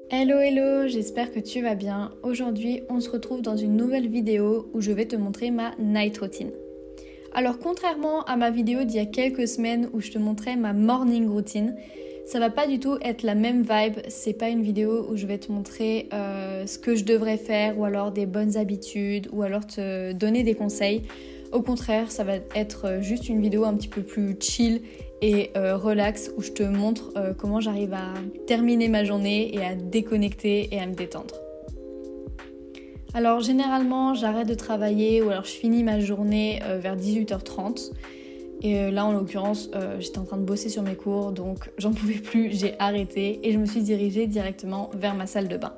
Hello hello, j'espère que tu vas bien. Aujourd'hui, on se retrouve dans une nouvelle vidéo où je vais te montrer ma night routine. Alors contrairement à ma vidéo d'il y a quelques semaines où je te montrais ma morning routine, ça va pas du tout être la même vibe. C'est pas une vidéo où je vais te montrer ce que je devrais faire ou alors des bonnes habitudes ou alors te donner des conseils. Au contraire, ça va être juste une vidéo un petit peu plus chill et relax où je te montre comment j'arrive à terminer ma journée et à déconnecter et à me détendre. Alors généralement j'arrête de travailler ou alors je finis ma journée vers 18h30 et là en l'occurrence j'étais en train de bosser sur mes cours donc j'en pouvais plus, j'ai arrêté et je me suis dirigée directement vers ma salle de bain.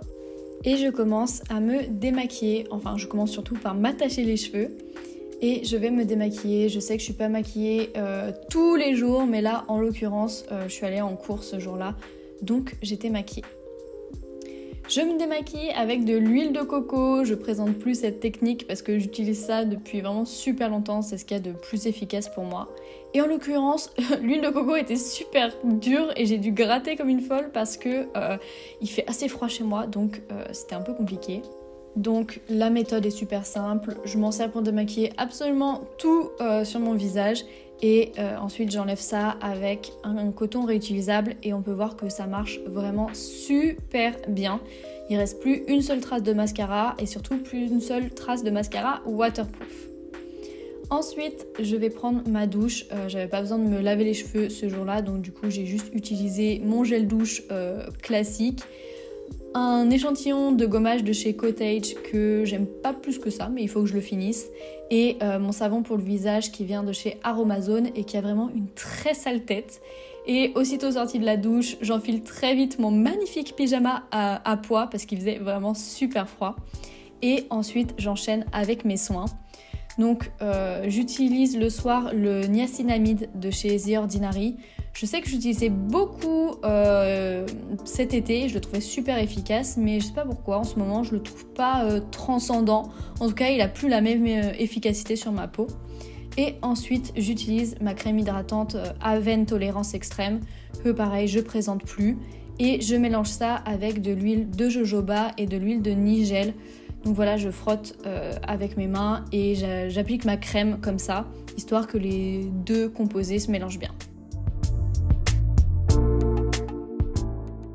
Et je commence à me démaquiller, enfin je commence surtout par m'attacher les cheveux. Et je vais me démaquiller. Je sais que je suis pas maquillée tous les jours, mais là, en l'occurrence, je suis allée en cours ce jour-là, donc j'étais maquillée. Je me démaquille avec de l'huile de coco. Je présente plus cette technique parce que j'utilise ça depuis vraiment super longtemps. C'est ce qu'il y a de plus efficace pour moi. Et en l'occurrence, l'huile de coco était super dure et j'ai dû gratter comme une folle parce que il fait assez froid chez moi, donc c'était un peu compliqué. Donc la méthode est super simple, je m'en sers pour démaquiller absolument tout sur mon visage et ensuite j'enlève ça avec un coton réutilisable et on peut voir que ça marche vraiment super bien. Il ne reste plus une seule trace de mascara et surtout plus une seule trace de mascara waterproof. Ensuite, je vais prendre ma douche. J'avais pas besoin de me laver les cheveux ce jour-là, donc du coup j'ai juste utilisé mon gel douche classique. Un échantillon de gommage de chez Cottage que j'aime pas plus que ça, mais il faut que je le finisse. Et mon savon pour le visage qui vient de chez Aromazone et qui a vraiment une très sale tête. Et aussitôt sortie de la douche, j'enfile très vite mon magnifique pyjama à pois parce qu'il faisait vraiment super froid. Et ensuite, j'enchaîne avec mes soins. Donc j'utilise le soir le niacinamide de chez The Ordinary. Je sais que j'utilisais beaucoup cet été, je le trouvais super efficace, mais je sais pas pourquoi, en ce moment je le trouve pas transcendant. En tout cas, il a plus la même efficacité sur ma peau. Et ensuite, j'utilise ma crème hydratante Aven Tolérance Extrême, que pareil, je présente plus. Et je mélange ça avec de l'huile de jojoba et de l'huile de nigel. Donc voilà, je frotte avec mes mains et j'applique ma crème comme ça, histoire que les deux composés se mélangent bien.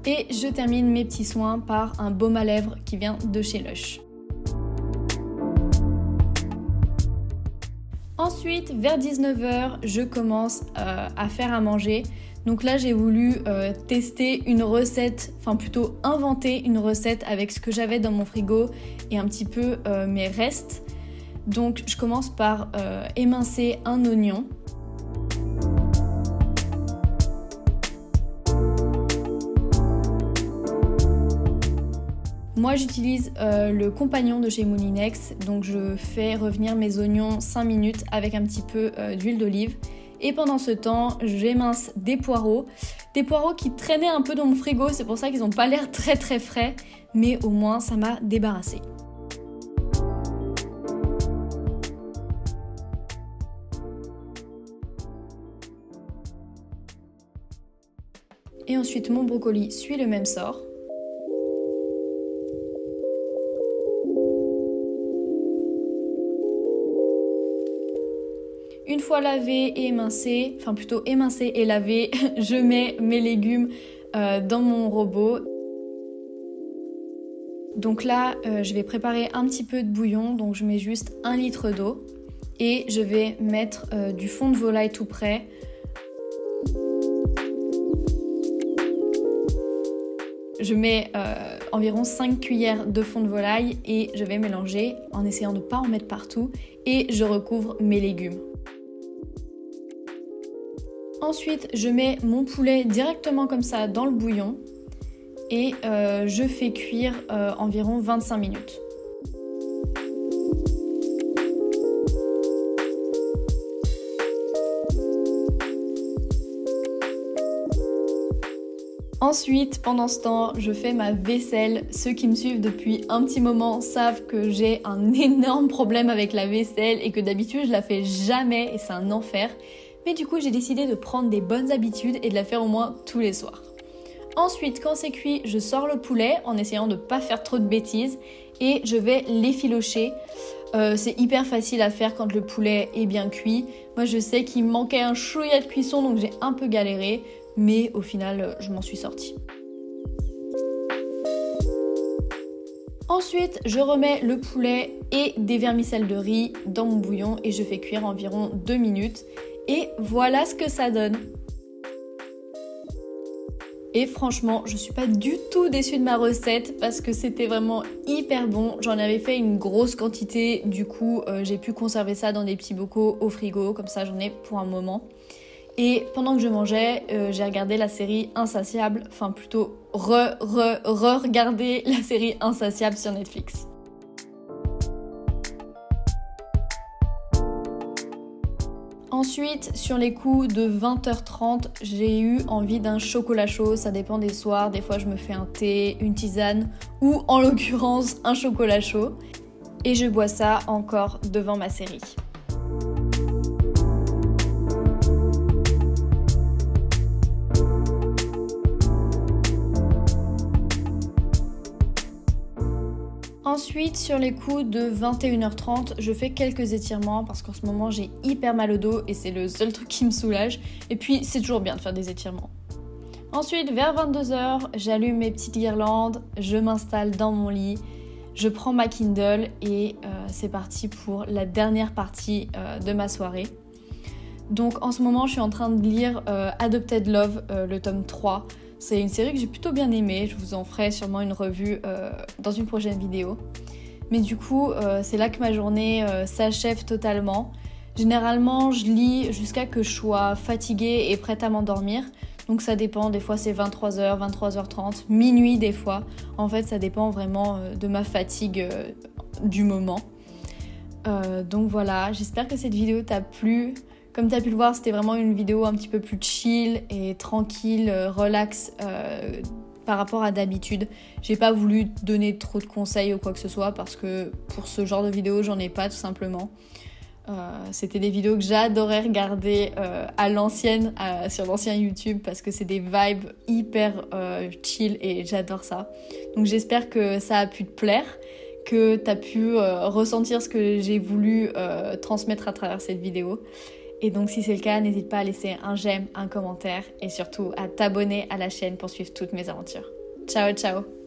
Et je termine mes petits soins par un baume à lèvres qui vient de chez Lush. Ensuite, vers 19h, je commence à faire à manger. Donc là, j'ai voulu tester une recette, enfin plutôt inventer une recette avec ce que j'avais dans mon frigo et un petit peu mes restes. Donc je commence par émincer un oignon. Moi j'utilise le compagnon de chez Moulinex, donc je fais revenir mes oignons 5 minutes avec un petit peu d'huile d'olive. Et pendant ce temps, j'émince des poireaux qui traînaient un peu dans mon frigo, c'est pour ça qu'ils n'ont pas l'air très très frais, mais au moins ça m'a débarrassé. Et ensuite mon brocoli suit le même sort. Une fois lavé et émincé, enfin plutôt émincé et lavé, je mets mes légumes dans mon robot. Donc là, je vais préparer un petit peu de bouillon, donc je mets juste 1 litre d'eau et je vais mettre du fond de volaille tout prêt. Je mets environ 5 cuillères de fond de volaille et je vais mélanger en essayant de ne pas en mettre partout et je recouvre mes légumes. Ensuite, je mets mon poulet directement comme ça dans le bouillon et je fais cuire environ 25 minutes. Ensuite, pendant ce temps, je fais ma vaisselle. Ceux qui me suivent depuis un petit moment savent que j'ai un énorme problème avec la vaisselle et que d'habitude je la fais jamais et c'est un enfer. Mais du coup, j'ai décidé de prendre des bonnes habitudes et de la faire au moins tous les soirs. Ensuite, quand c'est cuit, je sors le poulet en essayant de ne pas faire trop de bêtises et je vais l'effilocher. C'est hyper facile à faire quand le poulet est bien cuit. Moi, je sais qu'il me manquait un chouïa de cuisson, donc j'ai un peu galéré, mais au final, je m'en suis sortie. Ensuite, je remets le poulet et des vermicelles de riz dans mon bouillon et je fais cuire environ 2 minutes. Et voilà ce que ça donne. Et franchement, je suis pas du tout déçue de ma recette parce que c'était vraiment hyper bon. J'en avais fait une grosse quantité, du coup j'ai pu conserver ça dans des petits bocaux au frigo, comme ça j'en ai pour un moment. Et pendant que je mangeais, j'ai regardé la série Insatiable, enfin plutôt re-regarder la série Insatiable sur Netflix. Ensuite, sur les coups de 20h30, j'ai eu envie d'un chocolat chaud. Ça dépend des soirs. Des fois, je me fais un thé, une tisane ou en l'occurrence un chocolat chaud. Et je bois ça encore devant ma série. Ensuite, sur les coups de 21h30, je fais quelques étirements parce qu'en ce moment j'ai hyper mal au dos et c'est le seul truc qui me soulage. Et puis c'est toujours bien de faire des étirements. Ensuite, vers 22h, j'allume mes petites guirlandes, je m'installe dans mon lit, je prends ma Kindle et c'est parti pour la dernière partie de ma soirée. Donc en ce moment, je suis en train de lire Adopted Love, le tome 3. C'est une série que j'ai plutôt bien aimée, je vous en ferai sûrement une revue dans une prochaine vidéo. Mais du coup, c'est là que ma journée s'achève totalement. Généralement, je lis jusqu'à que je sois fatiguée et prête à m'endormir. Donc ça dépend, des fois c'est 23h, 23h30, minuit des fois. En fait, ça dépend vraiment de ma fatigue du moment. Donc voilà, j'espère que cette vidéo t'a plu. Comme tu as pu le voir, c'était vraiment une vidéo un petit peu plus chill et tranquille, relax par rapport à d'habitude. J'ai pas voulu donner trop de conseils ou quoi que ce soit parce que pour ce genre de vidéo, j'en ai pas tout simplement. C'était des vidéos que j'adorais regarder à l'ancienne, sur l'ancien YouTube parce que c'est des vibes hyper chill et j'adore ça. Donc j'espère que ça a pu te plaire, que tu as pu ressentir ce que j'ai voulu transmettre à travers cette vidéo. Et donc si c'est le cas, n'hésite pas à laisser un j'aime, un commentaire et surtout à t'abonner à la chaîne pour suivre toutes mes aventures. Ciao ciao!